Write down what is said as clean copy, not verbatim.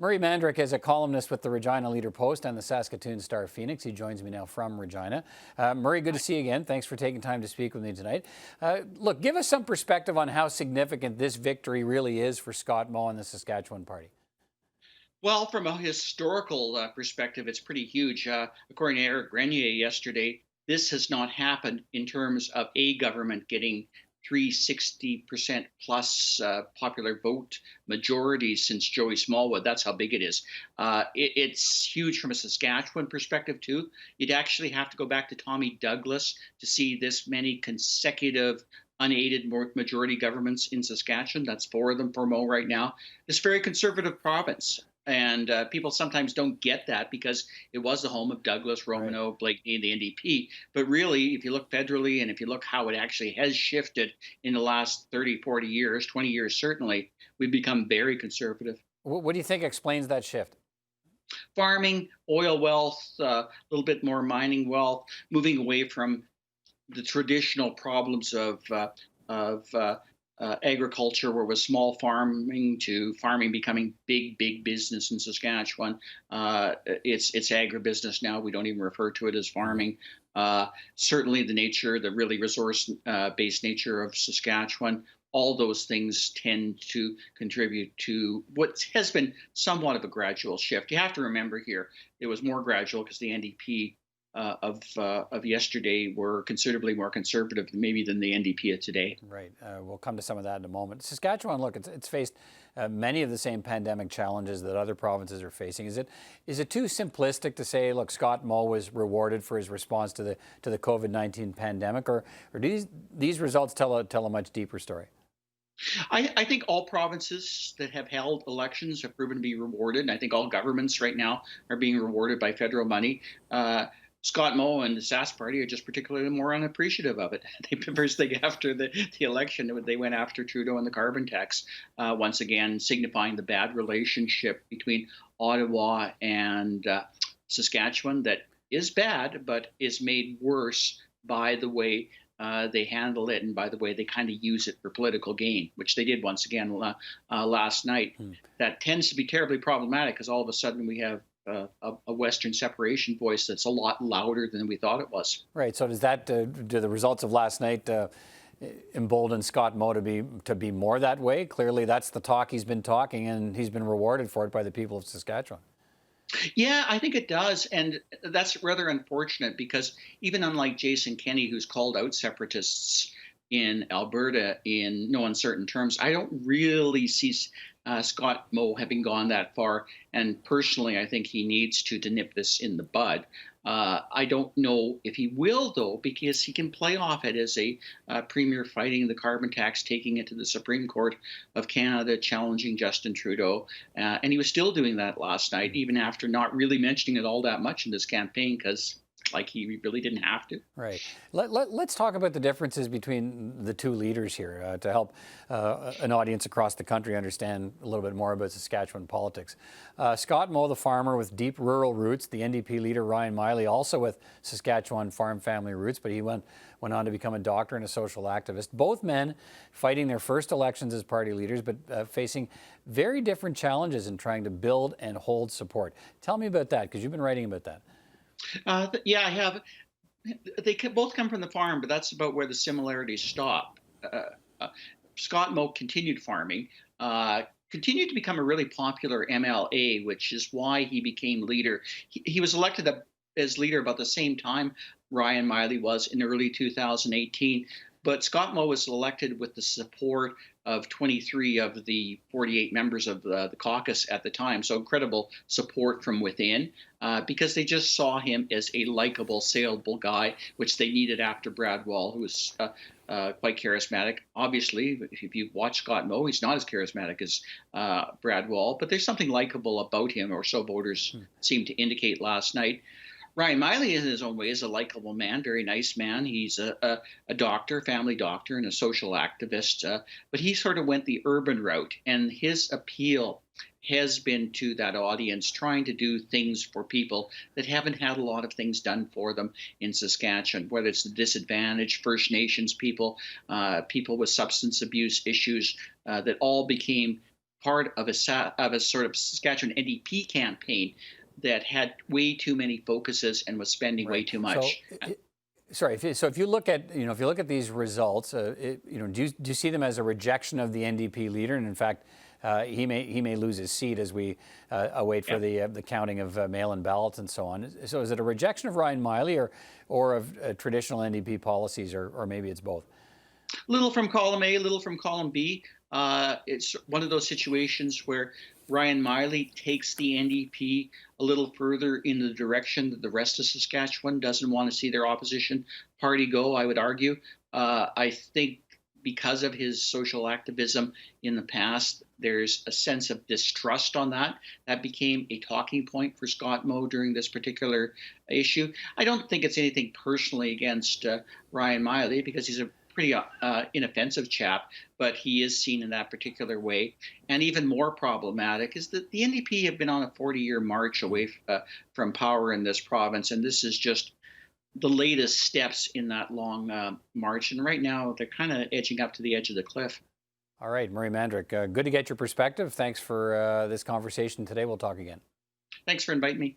Murray Mandryk is a columnist with the Regina Leader-Post and the Saskatchewan Star-Phoenix. He joins me now from Regina. Murray, good to see you again. Thanks for taking time to speak with me tonight. Look, give us some perspective on how significant this victory really is for Scott Moe and the Saskatchewan Party. Well, from a historical perspective, it's pretty huge. According to Eric Grenier yesterday, this has not happened in terms of a government getting 360% plus popular vote majority since Joey Smallwood. That's how big it is. It's huge from a Saskatchewan perspective, too. You'd actually have to go back to Tommy Douglas to see this many consecutive unaided majority governments in Saskatchewan. That's four of them for Moe right now. It's a very conservative province. And people sometimes don't get that because it was the home of Douglas, Romano, Right. Blakeney, and the NDP. But really, if you look federally and if you look how it actually has shifted in the last 30, 40 years, 20 years certainly, we've become very conservative. What do you think explains that shift? Farming, oil wealth, a little bit more mining wealth, moving away from the traditional problems of agriculture, where it was small farming, to farming becoming big business in Saskatchewan. It's agribusiness now. We don't even refer to it as farming. Certainly, the nature, the really resource-based nature of Saskatchewan. All those things tend to contribute to what has been somewhat of a gradual shift. You have to remember here, it was more gradual because the NDP of yesterday were considerably more conservative maybe than the NDP of today. Right. We'll come to some of that in a moment. Saskatchewan, look, it's faced many of the same pandemic challenges that other provinces are facing. Is it too simplistic to say, look, Scott Moe was rewarded for his response to the COVID-19 pandemic, or do these results tell a much deeper story? I think all provinces that have held elections have proven to be rewarded. And I think all governments right now are being rewarded by federal money. Scott Moe and the Sask Party are just particularly more unappreciative of it. The first thing after the election, they went after Trudeau and the carbon tax, once again signifying the bad relationship between Ottawa and Saskatchewan that is bad, but is made worse by the way they handle it and by the way they kind of use it for political gain, which they did once again last night. That tends to be terribly problematic because all of a sudden we have a Western separation voice that's a lot louder than we thought it was. Right. So does that do the results of last night embolden Scott Moe to be more that way? Clearly, that's the talk he's been talking, and he's been rewarded for it by the people of Saskatchewan. Yeah, I think it does. And that's rather unfortunate because even unlike Jason Kenney, who's called out separatists in Alberta in no uncertain terms, I don't really see Scott Moe having gone that far. And personally, I think he needs to nip this in the bud. I don't know if he will, though, because he can play off it as a premier fighting the carbon tax, taking it to the Supreme Court of Canada, challenging Justin Trudeau. And he was still doing that last night, even after not really mentioning it all that much in this campaign, because like he really didn't have to. Right. Let's talk about the differences between the two leaders here to help an audience across the country understand a little bit more about Saskatchewan politics. Scott Moe, the farmer with deep rural roots, the NDP leader Ryan Miley, also with Saskatchewan farm family roots, but he went on to become a doctor and a social activist. Both men fighting their first elections as party leaders, but facing very different challenges in trying to build and hold support. Tell me about that, because you've been writing about that. Yeah, I have. Both come from the farm, but that's about where the similarities stop. Uh, Scott Moe continued farming, continued to become a really popular MLA, which is why he became leader. He was elected as leader about the same time Ryan Miley was in early 2018. But Scott Moe was elected with the support of 23 of the 48 members of the caucus at the time. So incredible support from within because they just saw him as a likable, saleable guy, which they needed after Brad Wall, who was quite charismatic. Obviously, if you watch Scott Moe, he's not as charismatic as Brad Wall, but there's something likable about him, or so voters seemed to indicate last night. Ryan Miley, in his own way, is a likable man, very nice man. He's a doctor, family doctor, and a social activist. But he sort of went the urban route, and his appeal has been to that audience, trying to do things for people that haven't had a lot of things done for them in Saskatchewan, whether it's the disadvantaged First Nations people, people with substance abuse issues that all became part of a sort of Saskatchewan NDP campaign that had way too many focuses and was spending way Right. too So, much. sorry. So if you look at if you look at these results, do you see them as a rejection of the NDP leader? And in fact, he may lose his seat as we await for Yeah. the counting of mail-in ballots and so on. So is it a rejection of Ryan Miley or of traditional NDP policies, or maybe it's both? Little from column A, little from column B. It's one of those situations where Ryan Miley takes the NDP a little further in the direction that the rest of Saskatchewan doesn't want to see their opposition party go, I would argue. I think because of his social activism in the past, there's a sense of distrust on that. That became a talking point for Scott Moe during this particular issue. I don't think it's anything personally against Ryan Miley because he's a pretty inoffensive chap, but he is seen in that particular way. And even more problematic is that the NDP have been on a 40-year march away from power in this province, and this is just the latest steps in that long march. And right now, they're kind of edging up to the edge of the cliff. All right, Murray Mandryk, good to get your perspective. Thanks for this conversation today. We'll talk again. Thanks for inviting me.